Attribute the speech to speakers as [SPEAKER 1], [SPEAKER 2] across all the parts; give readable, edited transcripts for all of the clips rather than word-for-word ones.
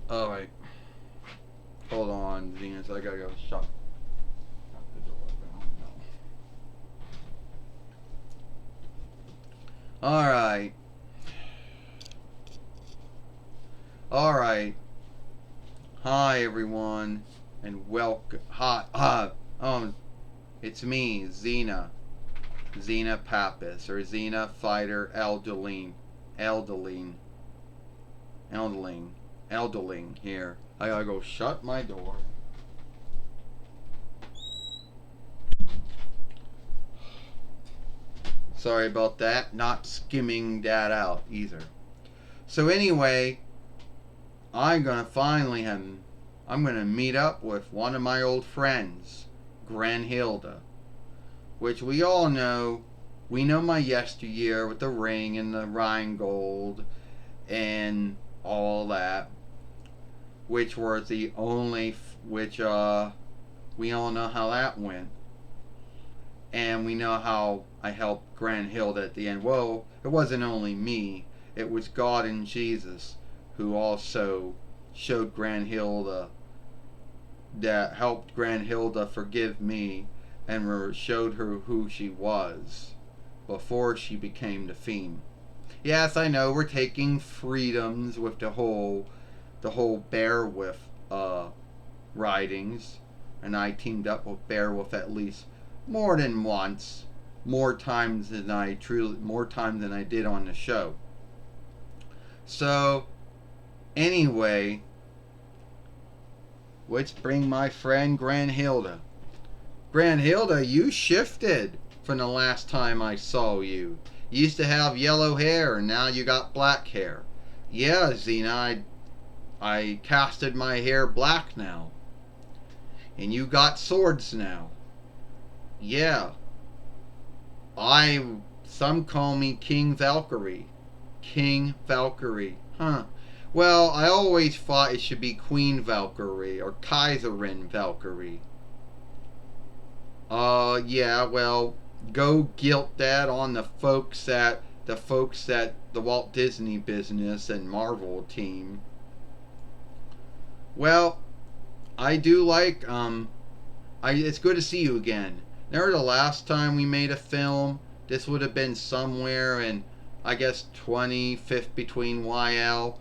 [SPEAKER 1] Alright. Hold on, Venus. I gotta go shut the door. Alright. Alright. Hi, everyone. And welcome. Hi. It's me, XENA. XENA Pappas. Or XENA Fighter Elderling. Elderling here. I gotta go shut my door. Sorry about that. Not skimming that out either. So anyway, I'm gonna meet up with one of my old friends, Grinhilda, which we all know. We know my yesteryear with the ring and the Rheingold and all that, which was the only, we all know how that went. And we know how I helped Grinhilda at the end. Well, it wasn't only me, it was God and Jesus who also showed Grinhilda, that helped Grinhilda forgive me and showed her who she was before she became the Fiend. Yes, I know we're taking freedoms with the whole Beowulf writings, and I teamed up with Beowulf at least more than once, more times than I did on the show. So anyway, let's bring my friend Grinhilda. Grinhilda, you shifted from the last time I saw you. You used to have yellow hair, and now you got black hair. Yeah, XENA, I casted my hair black now. And you got swords now. Yeah. Some call me King Valkyrie. King Valkyrie. Huh. Well, I always thought it should be Queen Valkyrie or Kaiserin Valkyrie. Yeah, well, go guilt that on the folks at the Walt Disney business and Marvel team. Well, I do like it's good to see you again. Remember the last time we made a film? This would have been somewhere in, I guess, 25th between YL.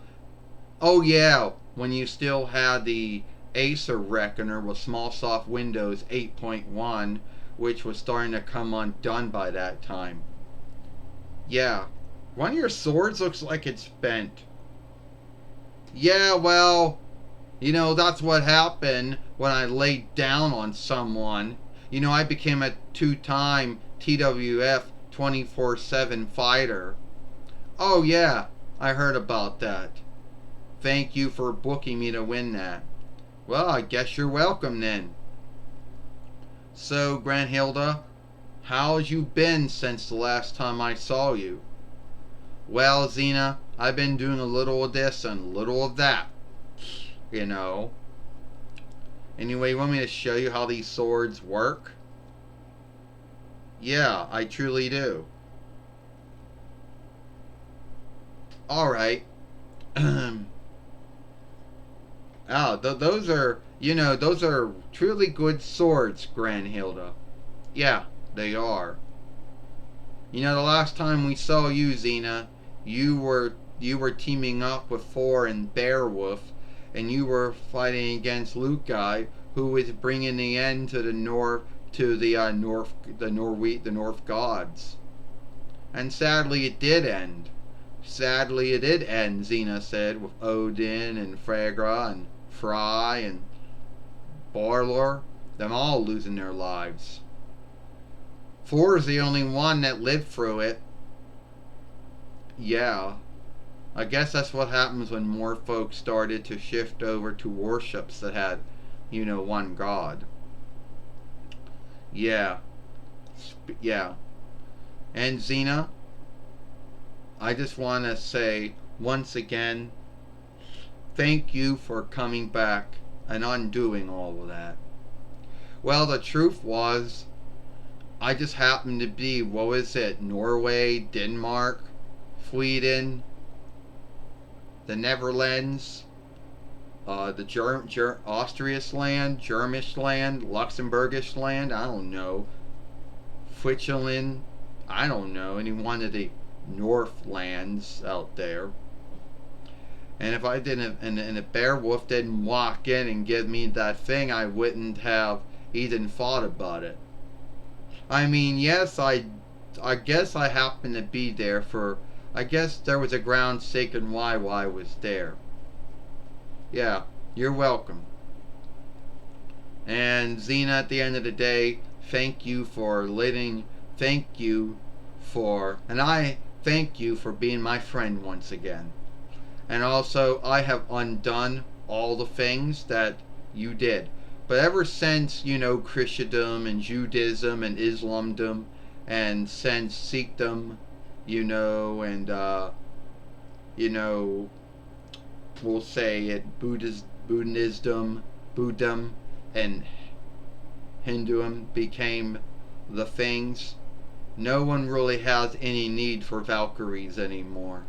[SPEAKER 1] Oh yeah, when you still had the Acer Reckoner with Smallsoft Windows 8.1, which was starting to come undone by that time. Yeah, one of your swords looks like it's bent. Yeah, well, that's what happened when I laid down on someone. I became a two-time TWF 24/7 fighter. Oh yeah, I heard about that. Thank you for booking me to win that. Well, I guess you're welcome then. So, Grinhilda, how's you been since the last time I saw you? Well, XENA, I've been doing a little of this and a little of that. Anyway, you want me to show you how these swords work? Yeah, I truly do. Alright. Those are truly good swords, Grinhilda. Yeah, they are. The last time we saw you, XENA, you were teaming up with Thor and Beowulf, and you were fighting against Lukai, who was bringing the end to the North gods. And sadly, it did end. Sadly, it did end, XENA said, with Odin and Freya and Fry and Balor, them all losing their lives. Thor's the only one that lived through it. Yeah. I guess that's what happens when more folks started to shift over to worships that had, one god. Yeah. Yeah. And XENA, I just want to say once again, thank you for coming back and undoing all of that. Well, the truth was, I just happened to be, Norway, Denmark, Sweden, the Netherlands, the Austrian land, Germish land, Luxembourgish land, I don't know, Switzerland, I don't know, any one of the North lands out there. And if I didn't, and a bear wolf didn't walk in and give me that thing, I wouldn't have even thought about it. I mean, yes, I guess I happened to be there for, I guess there was a ground stake and why I was there. Yeah, you're welcome. And Xena, at the end of the day, thank you for living, and I thank you for being my friend once again. And also, I have undone all the things that you did. But ever since, Christendom and Judaism and Islamdom, and since Sikhdom, and, we'll say it, Buddhism, and Hinduism became the things, no one really has any need for Valkyries anymore.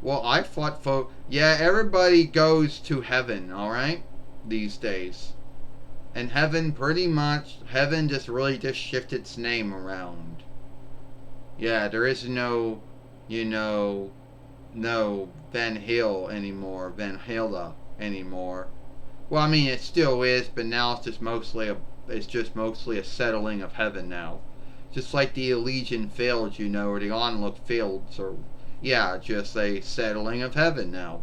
[SPEAKER 1] Well, I thought, yeah, everybody goes to heaven, alright, these days. And heaven just really just shifted its name around. Yeah, there is no, no Grinhilda anymore. Well, I mean, it still is, but now it's just mostly a settling of heaven now. Just like the Elysian Fields, or the Onlook Fields, or yeah, just a settling of heaven now.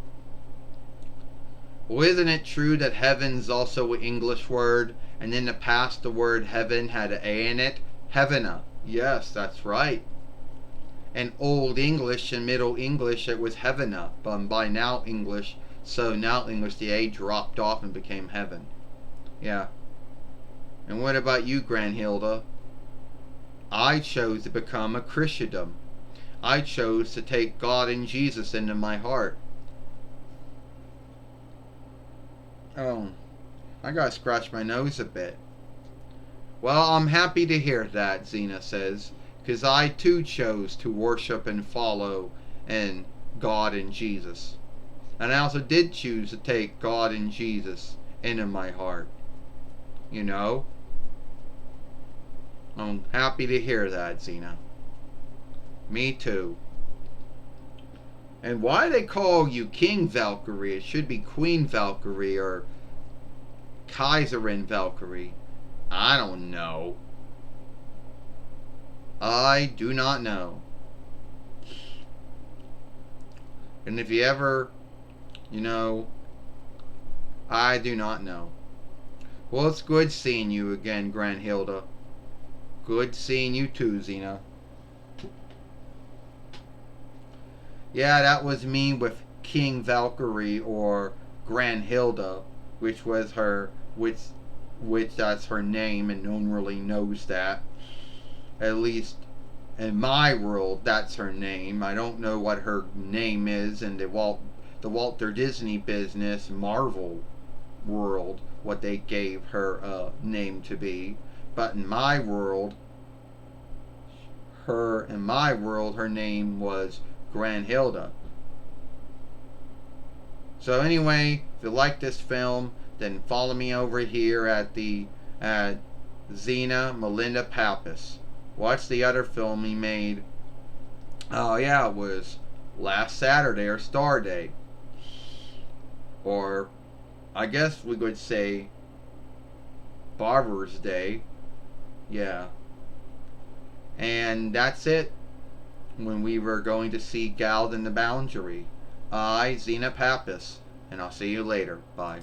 [SPEAKER 1] Well, isn't it true that heaven's also an English word, and in the past the word heaven had an A in it? Heavena. Yes, that's right. In Old English and Middle English it was heavena, but by now English, the A dropped off and became heaven. Yeah. And what about you, Grinhilda? I chose to become a Christendom. I chose to take God and Jesus into my heart. Oh, I gotta scratch my nose a bit. Well, I'm happy to hear that, Xena says, because I too chose to worship and follow in God and Jesus. And I also did choose to take God and Jesus into my heart. I'm happy to hear that, Xena. Me too. And why they call you King Valkyrie? It should be Queen Valkyrie or Kaiserin Valkyrie. I don't know. I do not know. And if you ever, I do not know. Well, it's good seeing you again, Grinhilda. Good seeing you too, Xena. Yeah, that was me with King Valkyrie, or Grinhilda, which that's her name, and no one really knows that. At least in my world, that's her name. I don't know what her name is in the Walter Disney business, Marvel world, what they gave her name to be. But in my world, her name was Grinhilda. So anyway, if you like this film, then follow me over here at Xena Melinda Pappas. Watch the other film he made. Oh yeah, it was last Saturday, or Star Day. Or I guess we could say Barber's Day. Yeah. And that's it. When we were going to see Gald in the Boundary. I, Xena Pappas. And I'll see you later. Bye.